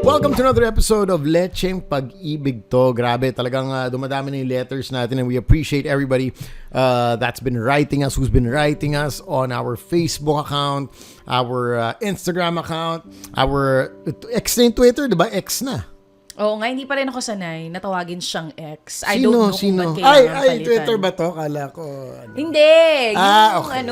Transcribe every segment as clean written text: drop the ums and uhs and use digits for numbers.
Welcome to another episode of Lecheng Pag-ibig To. Grabe, talagang dumadami na yung letters natin and we appreciate everybody that's been writing us, who's been writing us on our Facebook account, our Instagram account, our X na yung Twitter, diba? X na. Oo nga, hindi pa rin ako sanay. Natawagin siyang ex. I don't know Sino? kung ba't kailangan Ay, palitan. Twitter ba to? Kala ko. Hindi! Yung okay.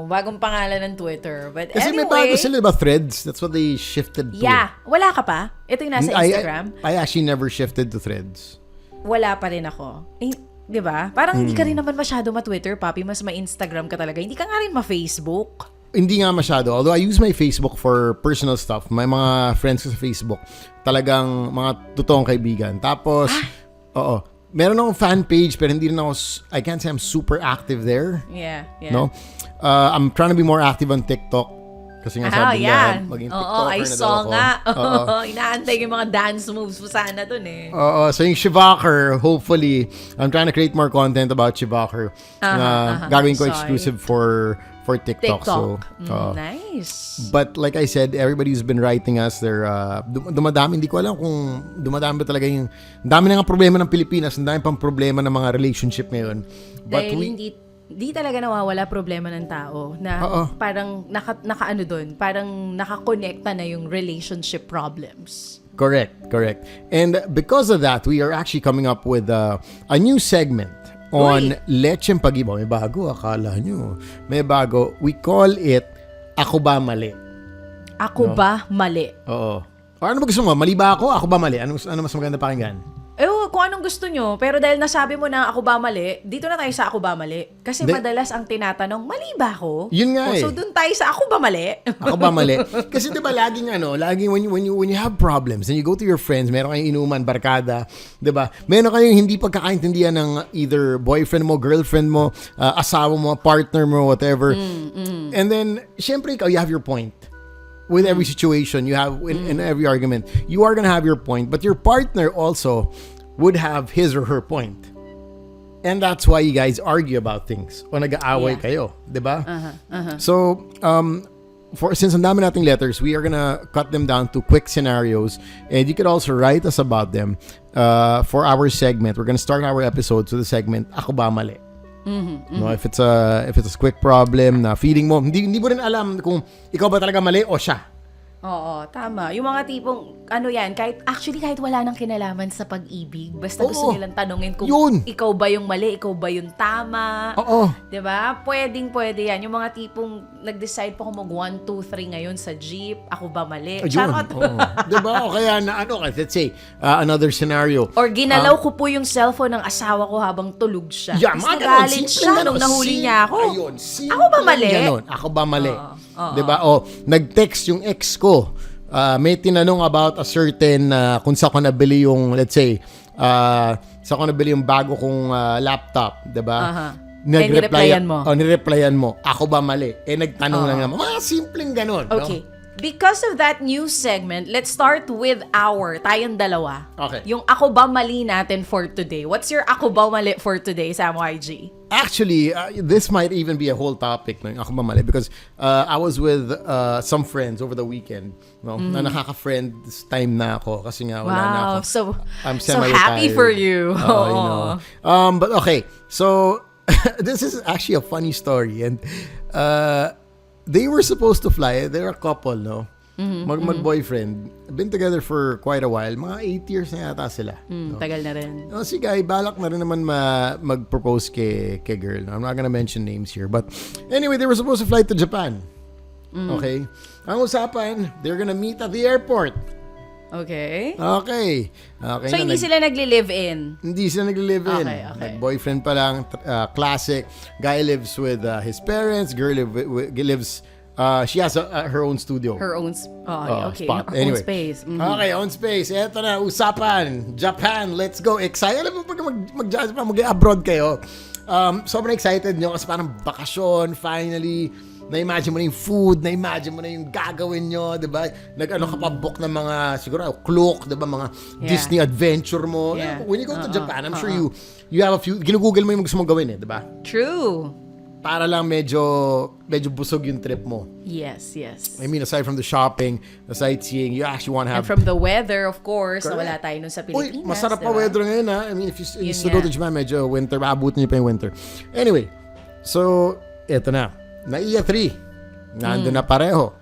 bagong pangalan ng Twitter. But Kasi anyway, may bago sila, diba? Threads. That's what they shifted to. yeah. Wala ka pa? Ito yung nasa Instagram? I actually never shifted to Threads. Wala pa rin ako. Di ba? Parang hindi ka rin naman masyado ma-Twitter, papi. Mas ma-Instagram ka talaga. Hindi ka nga rin ma-Facebook. Hindi nga masyado. Although I use my Facebook for personal stuff. May mga friends ko sa Facebook. Talagang mga totoong kaibigan. Tapos, oo. Meron akong fan page pero hindi rin ako, I can't say I'm super active there. Yeah. No? I'm trying to be more active on TikTok. Kasi nga sabi nila, maging TikToker Oo, I na daw saw ako. nga. Inaantay yung mga dance moves mo sana dun eh. Oo. So yung Shivaker, hopefully, I'm trying to create more content about Shivaker. Gagawin ko exclusive for TikTok. So, nice. but like I said, everybody who's been writing us, they're dumadami. Hindi ko alam kung dumadami ba talaga yung dami na nga problema ng Pilipinas, ang dami pang problema ng mga relationship ngayon. But Dahil hindi talaga nawawala problema ng tao na parang nakaano doon, parang nakakonekta na yung relationship problems. Correct. And because of that, we are actually coming up with a new segment on Lecheng Pag-ibig. May bago, akala nyo. May bago. We call it Ako Ba Mali? Ako ba mali? Oo. O ano ba gusto mo? Mali ba ako? Ako ba mali? Ano mas maganda pakinggan? Kung anong gusto nyo. Pero dahil nasabi mo na ako ba mali, dito na tayo sa ako ba mali. Kasi madalas ang tinatanong, mali ba ako? Yun nga So dun tayo sa ako ba mali? Ako ba mali? Kasi 'di ba laging when you have problems and you go to your friends, meron kayong inuman, barkada, 'di ba? Meron kayong hindi pagkakaintindihan ng either boyfriend mo, girlfriend mo, asawa mo, partner mo, whatever. And then syempre ikaw, you have your point. With every situation you have in every argument, you are gonna have your point, but your partner also would have his or her point. And that's why you guys argue about things o nag-aaway kayo, di ba? So, since ang dami nating letters, we are gonna cut them down to quick scenarios, and you could also write us about them for our segment. We're gonna start our episode with the segment Ako Ba Mali? No, if it's a quick problem na feeling mo, hindi mo rin alam kung ikaw ba talaga mali o siya. Oo, tama. Yung mga tipong, kahit wala nang kinalaman sa pag-ibig. Basta gusto nilang tanungin kung ikaw ba yung mali, ikaw ba yung tama. Oo. Diba? Pwede yan. Yung mga tipong, nag-decide pa kung mag 1, 2, 3 ngayon sa jeep, ako ba mali? Charot. Diba? O kaya let's say, another scenario. Or ginalaw ko po yung cellphone ng asawa ko habang tulog siya. Yeah, Tapos nagalit siya nung nahuli niya ako. Ayun, ako ba mali? Ako ba mali? Diba? O, nag-text yung ex ko. May tinanong about a certain kung saan ko nabili yung, let's say, saan ko nabili yung bago kong laptop. Diba? Nireplyan mo. Ako ba mali? Nagtanong lang naman. Mga simpleng ganun. Okay. No? Because of that new segment, let's start with tayong dalawa. Okay. Yung ako ba mali natin for today. What's your ako ba mali for today, Sam YG? Actually, this might even be a whole topic ng ako ba mali because I was with some friends over the weekend. No? Na nakaka-friend this time na ako kasi nga wala na ako. So I'm so happy for you. But okay, so this is actually a funny story and they were supposed to fly. They're a couple, no? Mag-boyfriend. Been together for quite a while. Mga 8 years na yata sila. No? Tagal na rin. Si Guy, balak na rin naman mag-propose kay girl. I'm not gonna mention names here. But anyway, they were supposed to fly to Japan. Okay? Ang usapan, they're gonna meet at the airport. Okay. So, hindi sila nagli-live-in? Hindi sila nagli-live-in. Okay. Nag-boyfriend pa lang, classic. Guy lives with his parents. Girl lives, she has her own studio. Her own spot. Her Anyway. own space. Okay, own space. Eto na, usapan. Japan, let's go. Excited? Alam mo pag mag-abroad kayo, sobrang excited nyo kasi parang bakasyon, finally. Na-imagine mo na yung food, na-imagine mo na yung gagawin nyo, di ba? Nag-ano ka pa book ng mga, siguro, Klook, di ba? Mga Disney adventure mo. Yeah. When you go to Japan, I'm sure you have a few, ginugoogle mo yung gusto mong gawin di ba? True. para lang medyo busog yung trip mo. Yes. I mean, aside from the shopping, the sightseeing, you actually want to have... And from the weather, of course, na Correct. wala tayo nun sa Pilipinas. Uy, masarap pa diba? weather ngayon ha. I mean, if you Yun still go nga. to Japan, medyo winter, maabutin niyo pa yung winter. Anyway, so, eto na. Naiya 3. Nandun na pareho.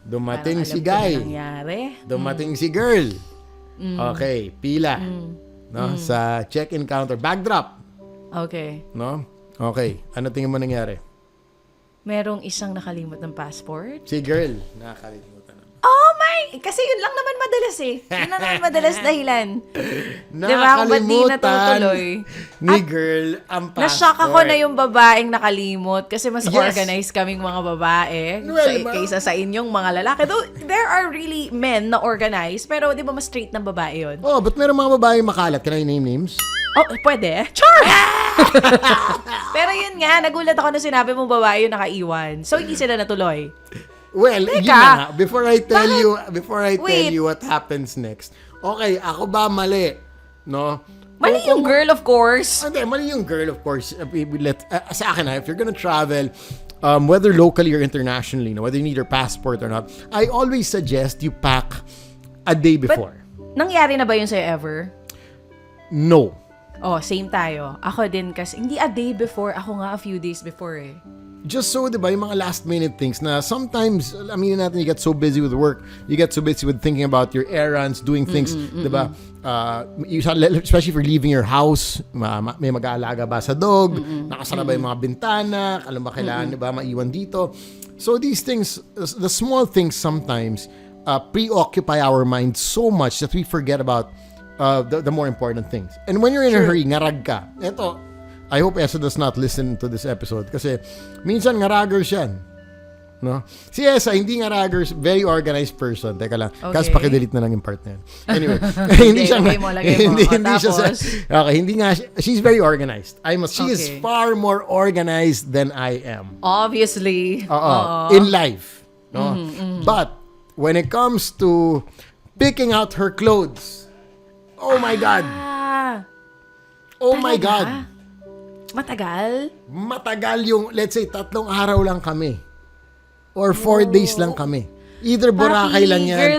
Dumating Parang si alam ko guy. na nangyari. Dumating si girl. Okay, pila. No, sa check-in counter. Backdrop. Okay. No? Okay. Ano tingin mo nangyari? Merong isang nakalimot ng passport. Si girl. Nakakalimutan na. Oh my! Kasi yun lang naman madalas eh. Yun lang naman madalas dahilan. Diba? Kung ba't di natutuloy? Ni girl ang passport. Na-shock ako na yung babaeng nakalimot kasi mas Yes. organized kaming mga babae kaysa sa inyong mga lalaki. Though, there are really men na organized, pero di ba mas straight ng babae yun? Oh, but meron mga babae makalat. Can I name names? Oh, pwede? Char! Pero yun nga, nagulat ako na sinabi mong babae yung nakaiwan. So, hindi sila natuloy. Well, Teka. yun na nga. Before I tell Wait. you what happens next. Okay, ako ba mali? No? Mali yung girl, of course. Hindi, mali yung girl, of course. Sa akin if you're gonna travel, whether locally or internationally, no, whether you need your passport or not, I always suggest you pack a day before. Nangyari na ba yun sa'yo ever? No. Oh, same tayo. Ako din kasi, hindi a day before, ako nga a few days before eh. Just so, di ba, yung mga last minute things na sometimes, aminin natin, you get so busy with work, you get so busy with thinking about your errands, doing things, di ba? Especially for leaving your house, may mag-aalaga ba sa dog, nakasara ba yung mga bintana, alam ba kailangan, di ba, maiwan dito. So these things, the small things sometimes preoccupy our mind so much that we forget about the more important things. And when you're in a hurry, ngarag ka. Eto, I hope Esa does not listen to this episode kasi minsan ngaragers yan. No? Si Esa, hindi ngaragers, very organized person. Teka lang, kasi pakidelete na lang yung part na yan. Anyway, hindi siya lagay mo. hindi siya Tapos? okay, hindi nga she's very organized. She is far more organized than I am. Obviously. In life, no? But when it comes to picking out her clothes, oh my God. Oh my God. Matagal? Matagal yung, let's say, 3 araw lang kami. Or 4 days lang kami. Either Boracay lang yan.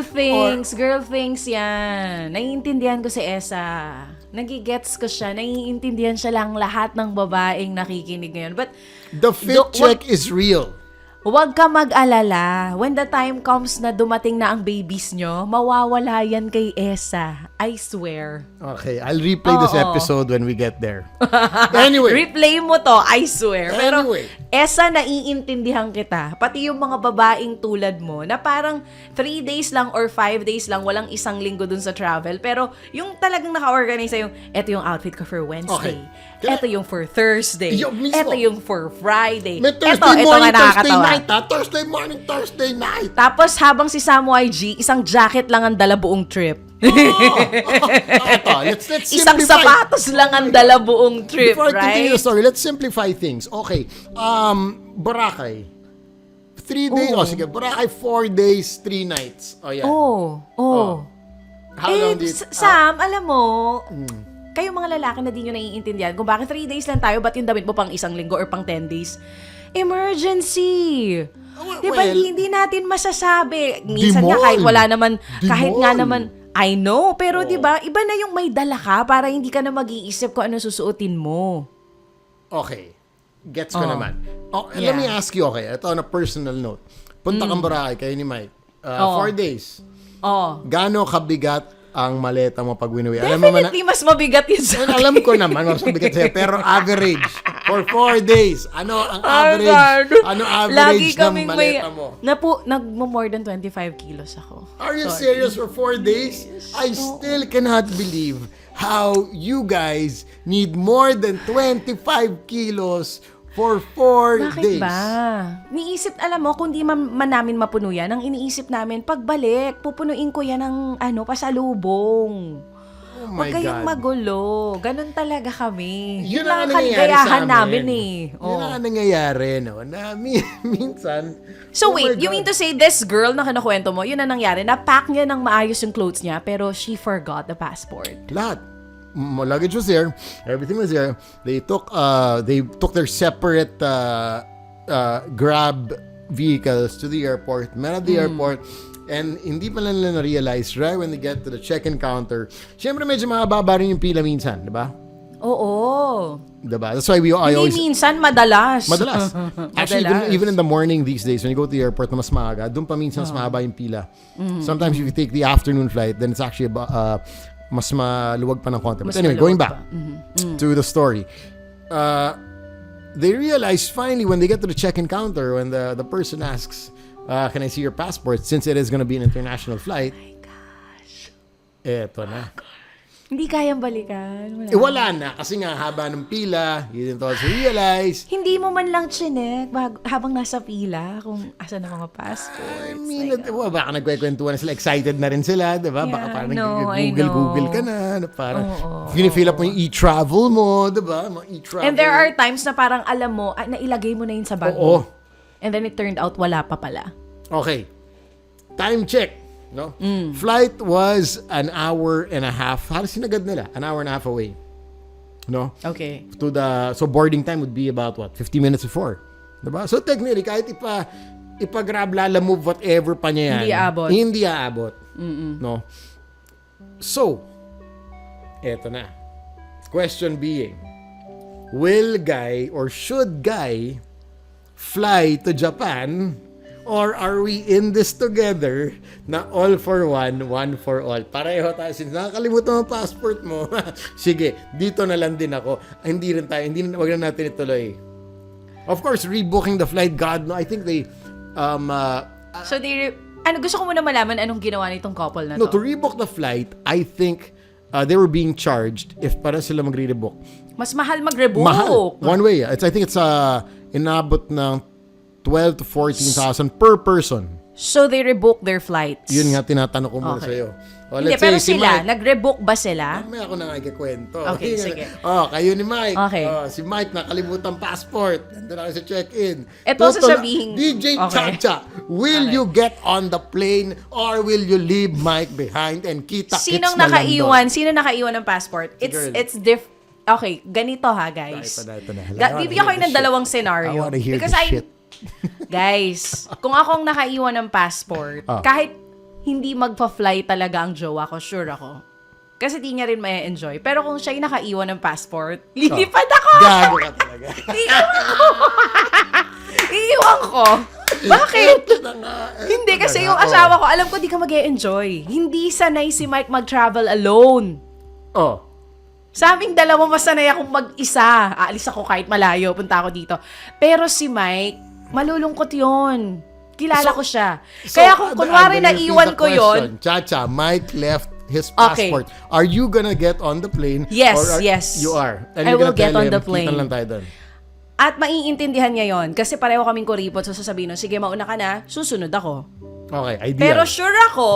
Girl things yan. Naiintindihan ko si Esa. Nagigets ko siya. Naiintindihan siya lang lahat ng babaeng nakikinig ngayon. But, the fit check is real. Huwag ka mag-alala. When the time comes na dumating na ang babies nyo, mawawala yan kay Esa. I swear. Okay, I'll replay this episode when we get there. Anyway. Replay mo to, I swear. Pero, Anyway. Esa, naiintindihan kita. Pati yung mga babaeng tulad mo, na parang 3 days lang or 5 days lang, walang isang linggo dun sa travel. Pero, yung talagang naka-organize yung, eto yung outfit ko for Wednesday. Okay. Eto yung for Thursday. Mismo. Eto yung for Friday. May Eto Thursday nga morning, Thursday nakakatawa. night, ha? Thursday morning, Thursday night. Tapos habang si Sam YG, isang jacket lang ang dala buong trip. Ito, let's Isang simplify. sapatos lang ang dala buong trip, Before I continue right? the story, let's simplify things. Okay, Boracay. 3 days, sige, Boracay 4 days, 3 nights. Oh, yan. How long did Sam, alam mo, kayong mga lalaki na di nyo naiintindihan kung bakit 3 days lang tayo, ba't yung damit mo pang 1 linggo or pang 10 days? Emergency! Diba, hindi natin masasabi. Minsan nga kahit wala naman, kahit nga naman, I know, pero diba, iba na yung may dala ka para hindi ka na mag-iisip kung ano susuotin mo. Okay. Gets ko naman. Let me ask you, okay, ito on a personal note. Punta kang Boracay, kayo ni Mike. 4 days. Gaano kabigat ang maleta mo pag winuwi? Definitely mas mabigat yun sa akin. Alam ko naman, mas mabigat sa'yo. Pero average, for 4 days, ano ang average? Ano average ng maleta mo? Nagmo-more than 25 kilos ako. Are you serious for 4 days? I still cannot believe how you guys need more than 25 kilos for 4 Bakit days. ba? Niisip, alam mo, kung di man namin mapuno yan, ang iniisip namin, pagbalik, pupunuin ko yan ng pasalubong. Oh my Huwag kayong God. magulo. Ganun talaga kami. Yun lang ang nangyayari sa kaligayahan amin. namin eh. Yun ang nangyayari, no? Na minsan... So oh my wait, you God. mean to say this girl na kinukwento mo, yun ang nangyari, na-pack niya ng maayos yung clothes niya, pero she forgot the passport. Lahat. luggage was there, everything was there. They took their separate Grab vehicles to the airport, met at the airport, and hindi pa lang nila na-realize right when they get to the check-in counter, syempre medyo mababa rin yung pila minsan, di ba? Oo. Diba? That's why I Hindi always... minsan, madalas. Actually, Madalas. even in the morning these days, when you go to the airport na mas maaga, doon pa minsan mas mahaba yung pila. Sometimes if you take the afternoon flight, then it's actually mas maluwag pa ng konti. But Mas anyway, maluwag going back pa. to the story. They realize finally when they get to the check-in counter, when the person asks, can I see your passport? Since it is gonna be an international flight. Oh my gosh. Eto na. Hindi kayang balikan. Wala na. Kasi nga, haba ng pila. You didn't also realize. Hindi mo man lang chinek habang nasa pila kung asan ang mga passports. I mean, baka nagkwekwentuhan na sila. Excited na rin sila, di ba? Baka Yeah, parang I know. Google ka na. Parang, finifill up mo yung e-travel mo, di ba? Mga e-travel. And there are times na parang alam mo, nailagay mo na yun sa bag Oo. mo. And then it turned out wala pa pala. Okay. Time check. No? Flight was an hour and a half. Halos sinagad nila. An hour and a half away. No? Okay. So boarding time would be about what? 50 minutes before. Diba? So technically, kahit ipa-grab, lala move, whatever pa niya yan. Hindi aabot. No? So, eto na. Question being, will Guy or should Guy fly to Japan, or are we in this together na all for one for all? Pareho tayo. Since nakakalimutan mo ang passport mo, sige, dito na lang din ako. Hindi wag na natin ituloy. Of course, rebooking the flight, God, no, I think they, So gusto ko muna malaman anong ginawa nitong couple na to. no, to rebook the flight, I think they were being charged if para sila magre-rebook. Mas mahal mag-rebook. Mahal. One way. I think it's inabot ng 12 to 14,000 per person. So they rebook their flights. Yun nga tinatanong ko muna Okay. sa'yo. Hindi, pero sila, nag-rebook ba sila? May ako na nagkikwento. Okay, sige. Kayo ni Mike. Okay. Si Mike nakalimutan passport. Nandun ako sa check-in. Ito sasabihin. DJ Okay. Chacha, will you get on the plane or will you leave Mike behind and kita-kits Sinong na lang nakaiwan? Sino nakaiwan ng passport? Girl. Okay, ganito ha, guys. Ito na. Bibigyan ko kayo ng dalawang scenario. I wanna hear Because this shit. Guys, kung akong nakaiwan ng passport, kahit hindi magpa-fly talaga ang jowa ko, sure ako. Kasi di niya rin may enjoy. Pero kung siya yung nakaiwan ng passport, lilipad ako! Gago ka talaga. Iiwan ko. Bakit? Hindi, kasi yung asawa ko, alam ko di ka mag-e-enjoy. Hindi sanay si Mike mag-travel alone. Oh. Sa aming dalawa, mas sanay akong mag-isa. Aalis ako kahit malayo, punta ako dito. Pero si Mike, malulungkot yon. Kilala ko siya. Kaya kung kunwari naiwan ko yon. Chacha, Mike left his passport. Okay. Are you gonna get on the plane? Yes, or yes. You are. And I you're will gonna get tell on him, the plane. Kita lang tayo doon. At maiintindihan niya yon. Kasi pareho kaming kuripot. So sasabihin nun, sige, mauna ka na, susunod ako. Okay, ideal. Pero sure ako,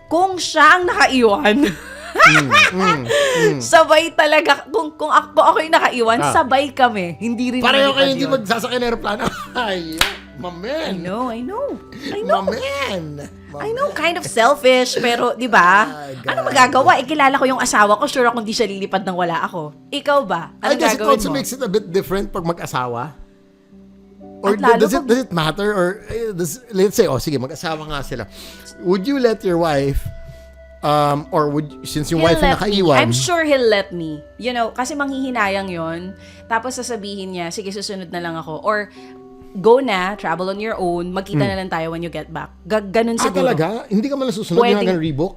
kung siya ang nakaiwan, sabay talaga, kung ako yung nakaiwan, sabay kami. Hindi rin pareho kayo nalipad hindi yun. magsasakay ng aeroplano. Ay, my man. I know. My man. I know, kind of selfish, pero di ba? Ano magagawa? Kilala ko yung asawa ko, sure ako hindi siya lilipad nang wala ako. Ikaw ba? I Ano guess it gagawin also mo? makes it a bit different pag mag-asawa. Or At lalo does it matter? Or let's say, sige, mag-asawa nga sila. Would you let your wife, or since yung wife yung nakaiwan, I'm sure he'll let me. You know, kasi manghihinayang yon. Tapos sasabihin niya, sige, susunod na lang ako. Or, go na, travel on your own, magkita na lang tayo when you get back. Ganun siguro. talaga? Hindi ka man lang susunod, Pwedeng- hindi ka rebook?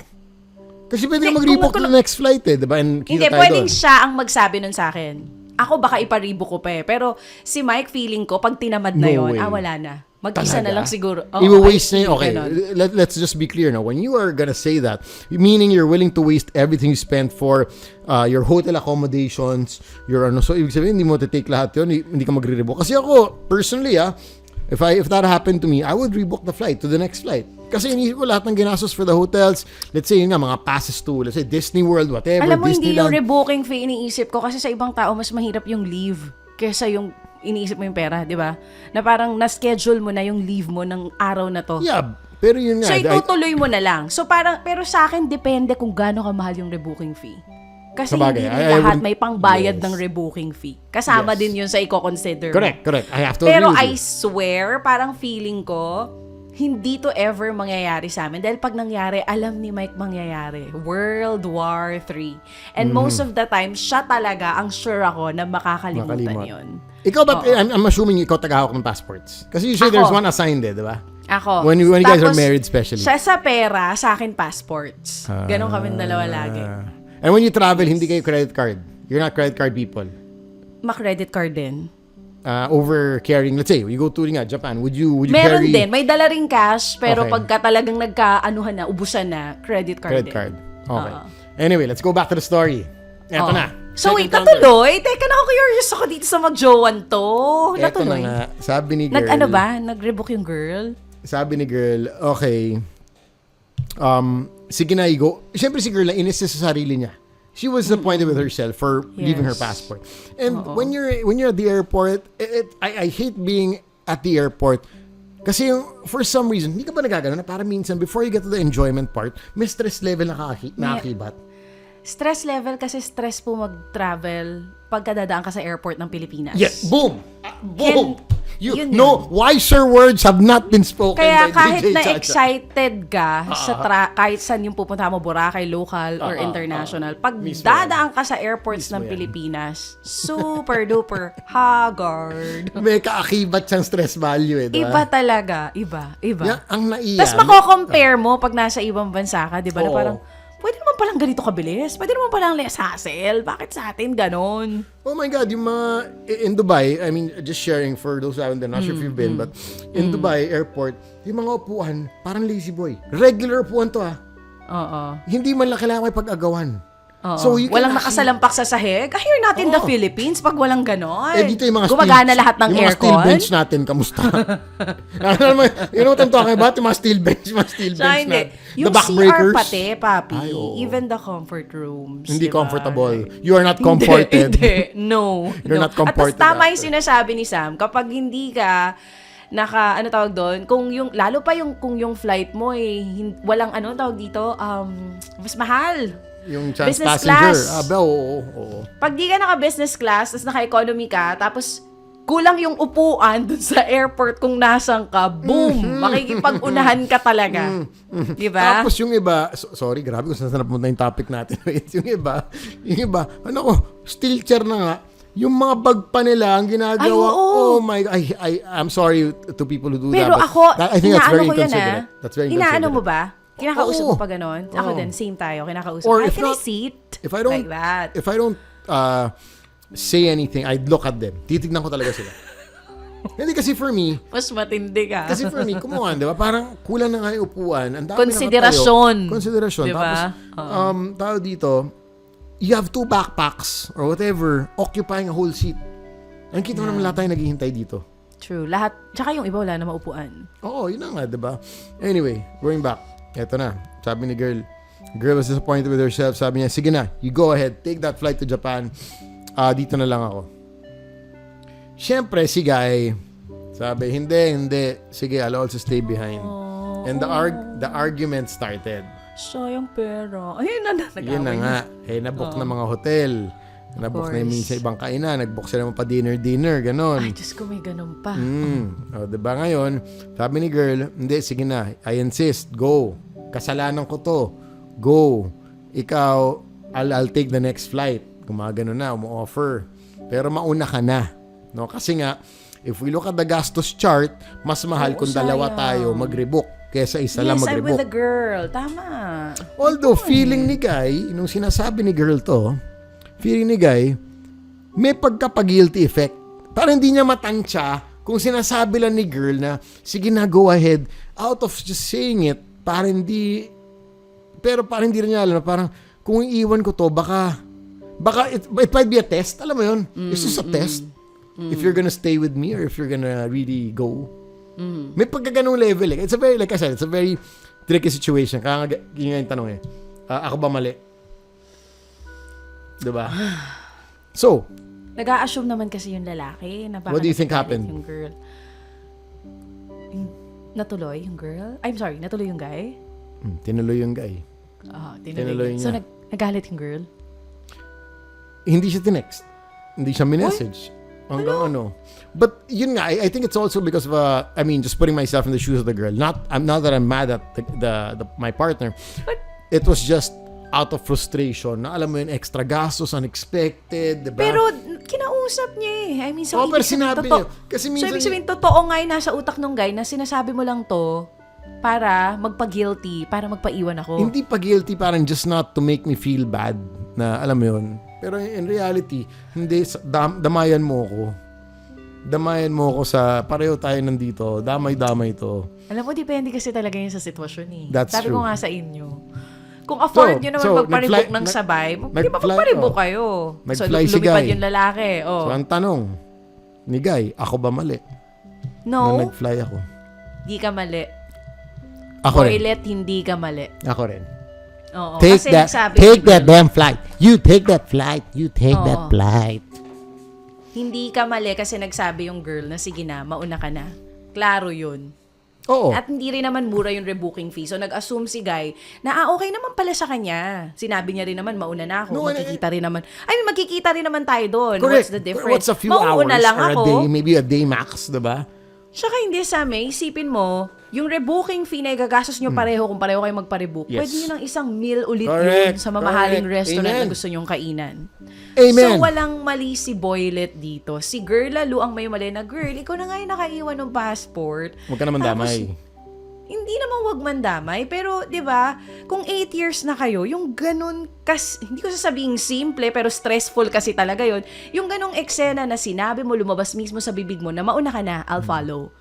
Kasi pwede ka Hindi, mag-rebook kung- to the next flight eh, diba? And kita Hindi, tayo pwedeng doon. siya ang magsabi nun sa akin. Ako baka iparibo ko pa eh. Pero si Mike, feeling ko, pag tinamad na No yon, way. wala na. Mag-isa Talaga? na lang siguro. I-waste na yun. Okay, ganun. let's just be clear now. When you are gonna say that, meaning you're willing to waste everything you spent for your hotel accommodations, your ano, so ibig sabihin, hindi mo take lahat yun, hindi ka magre-rebook. Kasi ako, personally, if that happened to me, I would rebook the flight to the next flight. Kasi iniisip ko lahat ng ginastos for the hotels. Let's say, yun nga, mga passes to, let's say, Disney World, whatever, Alam mo, hindi yung Disneyland. rebooking fee iniisip ko kasi sa ibang tao mas mahirap yung leave kaysa yung iniisip mo yung pera, di ba? Na parang na-schedule mo na yung leave mo ng araw na to. Yeah, pero yun nga. So, itutuloy mo na lang. So, parang, pero sa akin, depende kung gaano kamahal yung rebooking fee. Kasi Sabagay, hindi I lahat wouldn't- may pangbayad Yes. ng rebooking fee. Kasama Yes. din yun sa i-consider mo. Correct. I have to Pero agree I with you. swear, parang feeling ko, hindi to ever mangyayari sa amin. Dahil pag nangyari, alam ni Mike mangyayari. World War III. And most of the time, siya talaga ang sure ako na makakalimutan Makalimot. yun. Ikaw, but I'm assuming ikaw tagahawak ng passports. Kasi usually Ako. there's one assigned di ba? Ako. When you guys are Tapos, married especially. Siya sa pera, sa akin passports. Ganon kami dalawa lagi. And when you travel, hindi kayo credit card. You're not credit card people. Ma-credit card din. Over carrying, let's say, you go to nga, Japan, would you Meron carry din. May dala ring cash, pero Okay. pagka talagang nagka-anuhan na, ubusan na, credit card credit din. card? Okay. Oo. Anyway, let's go back to the story. Eto Oo. na. So Second wait, encounter. natuloy? Teka na, curious ako dito sa mag-jowan to. Eto na Natuloy. nga. Sabi ni girl. Nag-ano ba? Nag-rebook yung girl? Sabi ni girl, okay. Sige na, go. Siyempre si girl na inis sa sarili niya. She was disappointed with herself for leaving her Yes. passport. And when you're at the airport, I hate being at the airport. Kasi for some reason, hindi ka ba nagagano na parang minsan before you get to the enjoyment part, may stress level na nakakibat. Stress level kasi stress po mag-travel pagka dadaan ka sa airport ng Pilipinas. Yes, boom! Boom! Yun No, wiser words have not been spoken Kaya by kahit DJ na Chacha. excited ka kahit saan yung pupunta mo, Boracay, local or international, pag Mismo dadaan ka sa airports ng Pilipinas, super duper haggard. May kaakibat siyang stress value diba? Iba talaga. Iba. Yan, ang naiyan. Tapos mako-compare mo pag nasa ibang bansa ka, di ba? Na Oo. parang, pwede naman palang ganito kabilis. Pwede naman palang less hassle. Bakit sa atin ganon? Oh my God, yung mga, in Dubai, I mean, just sharing for those who haven't been, not sure if you've been, but in Dubai airport, yung mga upuan, parang lazy boy. Regular upuan to Oo. Hindi man lang kailangan may pag-agawan. Oo. So, you can Walang actually- nakasalampak sa sahig. Here natin the Oo. Philippines, pag walang ganon. Dito yung mga gumagana lahat ng yung mga steel aircon. bench natin, kamusta? You know what I'm talking about? Yung mga steel bench Tsaka hindi. na. Yung The back CR breakers. pati, papi. Ay, oo. Even the comfort rooms. Hindi diba? comfortable. You are not comforted. Hindi. No. You're no. not comforted At tas tama yung after. sinasabi ni Sam, kapag hindi ka ano tawag doon, kung yung, lalo pa yung, kung yung flight mo walang ano tawag dito, mas mahal. Yung chance Business passenger. class. Oo. Pag di ka naka-business class, tapos naka-economy ka, tapos kulang yung upuan dun sa airport kung nasan ka, boom! Makikipag-unahan ka talaga. Di ba? Tapos yung iba, sorry, grabe kung saan napunta yung topic natin. Wait, yung iba, ano ko, steel chair na nga, yung mga bag pa nila, ang ginagawa, Ay, oo. oh my God, I'm sorry to people who do Pero that. ako, I think that's inaano very ko yan inconsiderate. That's very Inaano mo inconsiderate. ba? Kinakausap Oo. mo pa ganon? Ako Oo. din, same tayo. Kinakausap. Or Hi, if can I not- sit? If I don't, Like that. if I don't say anything, I'd look at them. Titignan ko talaga sila. Hindi kasi for me, Mas matindi ka. Kasi for me, kumuha, di ba? Parang kulang na nga yung upuan. Ang dami Konsiderasyon. nakatayo. Konsiderasyon. Di ba? Tapos, tao dito, you have 2 backpacks or whatever occupying a whole seat. Ang kita mo naman lahat tayo naghihintay dito. True. Lahat. Tsaka yung iba wala na maupuan. Oo, yun na nga, di ba? Anyway, going back. Eto na. Sabi ni girl was disappointed with herself. Sabi niya, sige na, you go ahead. Take that flight to Japan. Dito na lang ako. Siyempre, si guy, sabi, hindi. Sige, I'll also stay behind. And the argument started. Sayang pera. Ayun na, Yun na nga. Nabook na mga hotel. Nabook na yung course. minsan ibang kainan. Nagbook sila pa dinner, ganon. Ay, Diyos ko, may ganun pa. O, diba ngayon, sabi ni girl, hindi, sige na, I insist, go. Kasalanan ko to. Go. Ikaw, I'll take the next flight. Kung mga ganun na, umu-offer. Pero mauna ka na. No? Kasi nga, if we look at the gastos chart, mas mahal kung dalawa sayang. tayo mag-rebook kesa isa lang Yes, I'm with mag-rebook. the girl. Tama. Although, feeling ni Guy, nung sinasabi ni girl to, feeling ni Guy, may pagkapag-guilty effect. Parang hindi niya matansya kung sinasabi lang ni girl na, sige na, go ahead. Out of just saying it, parang hindi, pero parang hindi rin niya alam, parang, kung iiwan ko to, baka it might be a test. Alam mo yun? It's just a test. If you're gonna stay with me or if you're gonna really go. May pagkaganong level eh. It's a very, like I said, it's a very tricky situation. Kaya nga, yun nga yung tanong eh. Ako ba mali? Diba? So, Nag-a-assume naman kasi yung lalaki na baka What do you think nagagalit happened? Yung girl. Natuloy yung girl? I'm sorry, natuloy yung guy? tinuloy yung guy. Ah, Tinuloy tinuloy. So, niya. nagalit yung girl? hindi siya tinext. Hindi siya minessage. Hanggang ano. But yun nga, I think it's also because of, just putting myself in the shoes of the girl. Not that I'm mad at my partner. But, it was just out of frustration na alam mo yun, extra gastos, unexpected, diba? pero, kinausap niya eh. I mean, so, pero sinabi niya. Kasi so, minsan, ibig sabihin, totoo nga yung nasa utak nung guy na sinasabi mo lang to para magpa-guilty, para magpaiwan ako. hindi pa guilty, parang just not to make me feel bad na alam mo yun. Pero in reality, hindi, damayan mo ako. Damayan mo ako sa, pareho tayo nandito, damay-damay to. Alam mo, depende kasi talaga yun sa sitwasyon eh. That's Sabi true. ko nga sa inyo. Kung afford nyo naman magparebook ng sabay, di ba magparebook kayo? So, Nag-fly si lumipad Guy. yung lalaki. So, ang tanong, ni Guy, ako ba mali? No, Na nag-fly ako. di ka mali. Ako rin. Toilet, hindi ka mali. Ako rin. Oo, Take kasi that, nagsabi take si that girl, damn flight. You take that flight. You take Oo. that flight. hindi ka mali kasi nagsabi yung girl na sige na, mauna ka na. Klaro yun. Oo. At hindi rin naman mura yung rebooking fee. So, nag-assume si Guy na, okay naman pala sa kanya. Sinabi niya rin naman, mauna na ako. No, Magkikita rin naman. Magkikita rin naman tayo doon. Correct. What's the difference? What's a few Mauuna hours lang or ako. a day, maybe a day max, diba? Tsaka hindi sa may, isipin mo, yung rebooking fee na igagastos nyo pareho kung pareho kayo magpa-rebook, Yes. pwede nyo ng isang meal ulit Correct. yun sa mamahaling Correct. restaurant na Amen. gusto nyong kainan. Amen. So, walang mali si Boylet dito. Si girl lalo ang may mali na, girl, ikaw na nga yung nakaiwan ng passport. Huwag ka naman Tapos, damay. Hindi naman wag mandamay, pero 'di ba, kung 8 years na kayo, yung ganun hindi ko sasabing simple pero stressful kasi talaga 'yon. Yung ganung eksena na sinabi mo lumabas mismo sa bibig mo na mauna ka na, I'll follow.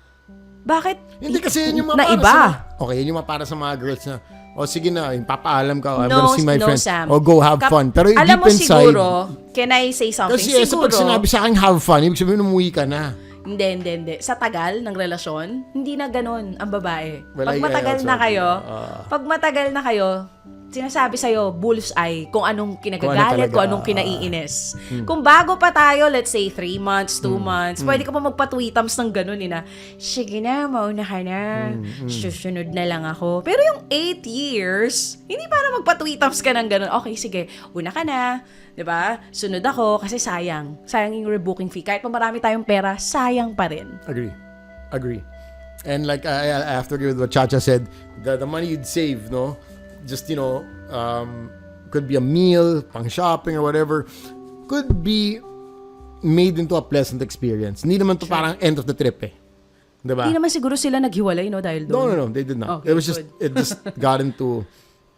Bakit? Hindi kasi yun yung na mapara iba. okay, yun yung mapara sa mga girls na, sige na, papaalam ka, I'm No, gonna see my no, friends. Sam. Go have fun. Pero yung alam deep mo inside, siguro, can I say something? kasi Siguro, pag sinabi sa akin have fun, ibig sabihin umuwi ka na. Hindi. Sa tagal ng relasyon, hindi na ganun ang babae. Well, Pag I matagal also na agree. kayo, pag matagal na kayo, sinasabi sa'yo, bullseye, kung anong kinagagalit, talaga. kung anong kinaiinis. Kung bago pa tayo, let's say 3 months, 2 months, pwede ka pa magpa-tweetams ng ganun na, sige na, mauna ka na, susunod na lang ako. Pero yung 8 years, hindi para magpa-tweetams ka ng ganun. Okay, sige, una ka na, 'di ba? Sunod ako kasi sayang. Sayang yung rebooking fee. Kahit pa marami tayong pera, sayang pa rin. Agree. And like, I have to agree with what Chacha said, the money you'd save, no? Just, could be a meal, pang shopping or whatever, could be made into a pleasant experience. Hindi naman to parang end of the trip eh. Diba? Hindi naman siguro sila naghiwalay, no? Dahil doon. No, they did not. Okay, It was just, good. it just got into,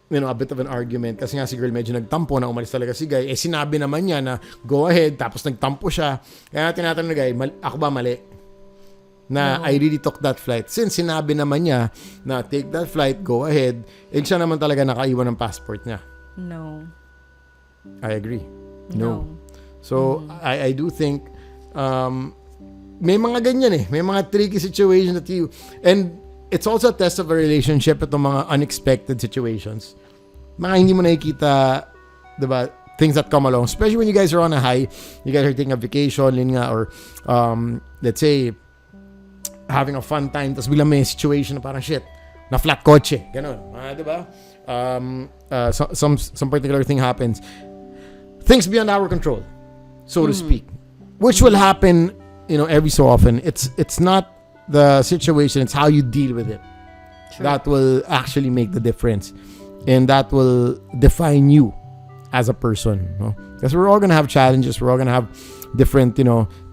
a bit of an argument. Kasi nga si girl medyo nagtampo na umalis talaga si Guy. Sinabi naman niya na go ahead, tapos nagtampo siya. Kaya tinatanong na Guy, ako ba mali? Na I really took that flight. Since sinabi naman niya na take that flight, go ahead, siya naman talaga nakaiwan ng passport niya. No. I agree. No. So, I do think, may mga ganyan eh. May mga tricky situations that and it's also a test of a relationship, itong mga unexpected situations. Mga hindi mo nakikita, diba, things that come along. Especially when you guys are on a high, you guys are taking a vacation, yun nga, or let's say, having a fun time, tapos biglang may situation na parang shit, na flat kotse, ganun. Diba? Some particular thing happens. Things beyond our control, so to speak. Which will happen, every so often. It's not the situation, it's how you deal with it. True. That will actually make the difference. And that will define you as a person. No? Because we're all gonna have challenges, we're all gonna have different,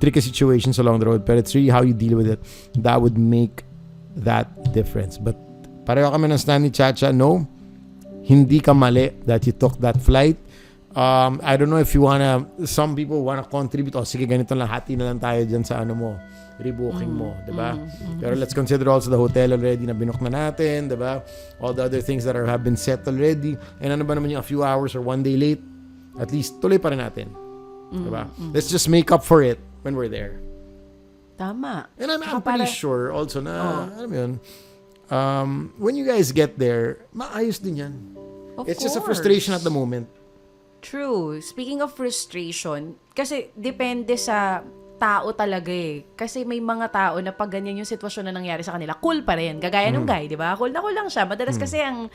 tricky situations along the road, but it's really how you deal with it that would make that difference. But pareho kami ng stand ni Chacha, no, hindi ka mali that you took that flight. I don't know if some people wanna contribute, sige ganito lang, hati na lang tayo dyan sa rebooking mo, diba? Pero let's consider also the hotel already na binook na natin, diba? All the other things that have been set already. And ano ba naman yung a few hours or one day late, at least tuloy pa rin natin. Diba? Let's just make up for it when we're there. Tama. And I'm pretty sure also na, alam mo yun, when you guys get there, maayos din yan. It's just a frustration at the moment. True. Speaking of frustration, kasi depende sa tao talaga eh. Kasi may mga tao na pag ganyan yung sitwasyon na nangyari sa kanila, cool pa rin. Gagaya nung guy, di ba? Cool na cool lang siya. Madalas kasi ang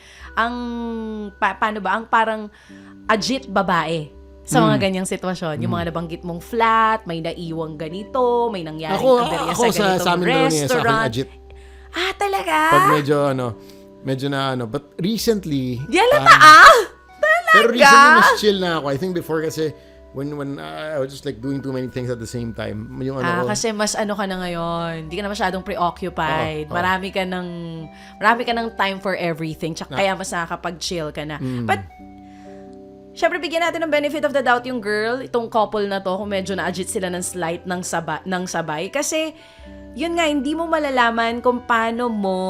parang ajit babae. sa mga ganyang sitwasyon. Yung mga nabanggit mong flat, may naiwang ganito, may nangyaring aberya sa ganitong sa amin daw niya, sa akin restaurant. Ajit. Ah, talaga? Pag medyo na but recently, Talaga? pero recently mas chill na ako. I think before kasi, when I was just like doing too many things at the same time. Yung ko, Kasi mas ka na ngayon. Hindi ka na masyadong preoccupied. Oo. Marami ka ng time for everything. Tsaka kaya mas nakakapag-chill ka na. But, syempre, bigyan natin ng benefit of the doubt yung girl, itong couple na to, kung medyo na-agit sila ng slight ng sabay. Kasi, yun nga, hindi mo malalaman kung paano mo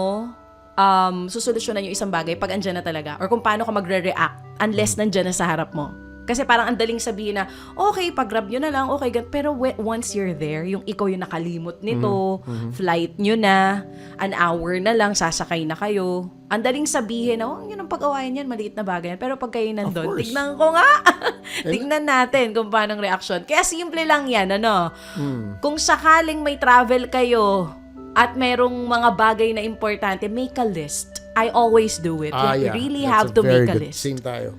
susolusyonan yung isang bagay pag andyan na talaga. Or kung paano ka magre-react unless nandyan na sa harap mo. Kasi parang ang daling sabihin na, okay, pag-grab nyo na lang, okay, pero once you're there, yung ikaw yung nakalimot nito, flight nyo na, an hour na lang, sasakay na kayo. Ang daling sabihin na, yun ang pag-awayan yan, maliit na bagay yan. Pero pag kayo nandun, tignan ko nga. Tignan natin kung paano ang reaction. Kaya simple lang yan, Kung sakaling may travel kayo, at merong mga bagay na importante, make a list. I always do it. You really have to make a list. Same tayo.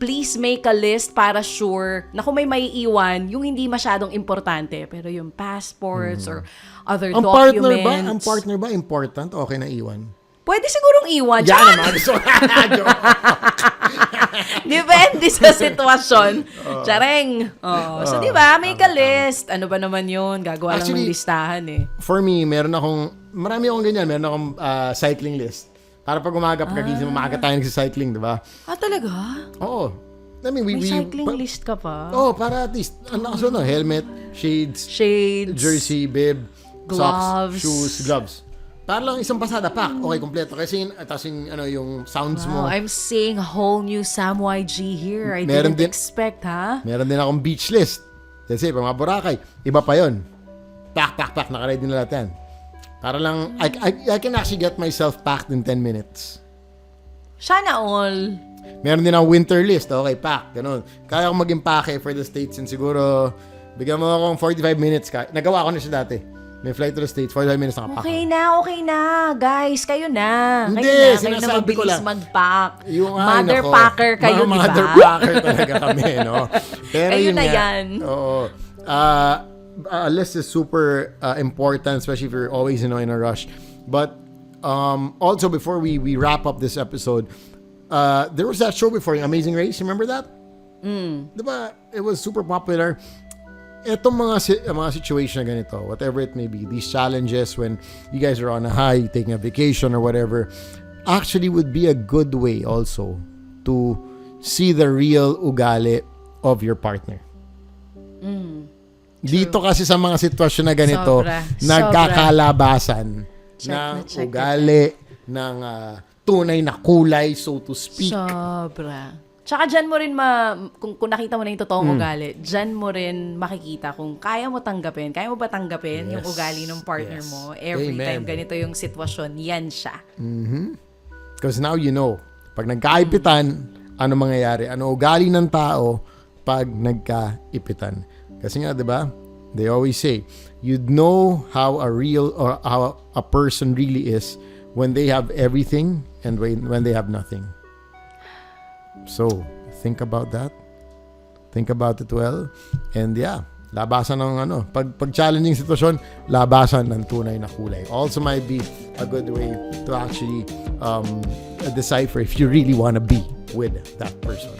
Please make a list para sure na kung may maiiwan, yung hindi masyadong importante, pero yung passports or other documents. Ang partner ba important? Okay na iwan? Pwede sigurong iwan. Yan naman. Gusto Depende sa sitwasyon. Tsareng. So, di ba? Make a list. Ano ba naman yun? Gagawa lang ng listahan eh. For me, marami akong ganyan. Meron akong cycling list. Para pag umaga, pagkagising mo, maaga tayo nagsicycling, di ba? Talaga? Oo. I mean, May cycling list ka pa? Para at least, helmet, shades, jersey, bib, gloves, socks, shoes, gloves. Para lang isang pasada, pack. Okay, kompleto. Kasi yung sounds mo. I'm seeing a whole new Sam YG here. I didn't expect, ha? Meron din akong beach list. Kasi, pang mga Boracay, iba pa yon. Pack. Nakaready na lahat yan. Para lang, I can actually get myself packed in 10 minutes. Sana all. Meron din akong winter list. Okay, pack. Ganun. Kaya akong mag-impake for the States and siguro, bigyan mo akong 45 minutes. Nagawa ko na siya dati. May flight to the States, 45 minutes nakapack. Okay na. Guys, kayo na. Hindi, kayo na sinasabi ko mabilis lang. mag-pack. Mother packer kayo, di ba? Mother packer talaga kami, no? Pero kayo yun na nga, yan. Oo. A list is super important, especially if you're always in a rush. But also, before we wrap up this episode, there was that show before, yung Amazing Race. Remember that? Diba? It was super popular. Etong mga situation na ganito, whatever it may be, these challenges when you guys are on a high, taking a vacation or whatever, actually would be a good way also to see the real ugali of your partner. Dito kasi sa mga sitwasyon na ganito, nagkakalabasan ng ugali, ng tunay na kulay, so to speak. Sobra. Tsaka dyan mo rin, kung nakita mo na yung totoong ugali, dyan mo rin makikita kung kaya mo tanggapin. Kaya mo ba tanggapin yung ugali ng partner mo? Every time ganito yung sitwasyon, yan siya. Because now you know, pag nagkaipitan, ano mangyayari? Ano ugali ng tao pag nagkaipitan? Kasi nga, di ba? They always say, you'd know how a real or how a person really is when they have everything and when they have nothing. So, think about that. Think about it well. And yeah, labasan ng pag challenging sitwasyon, labasan ng tunay na kulay. Also might be a good way to actually decipher if you really want to be with that person.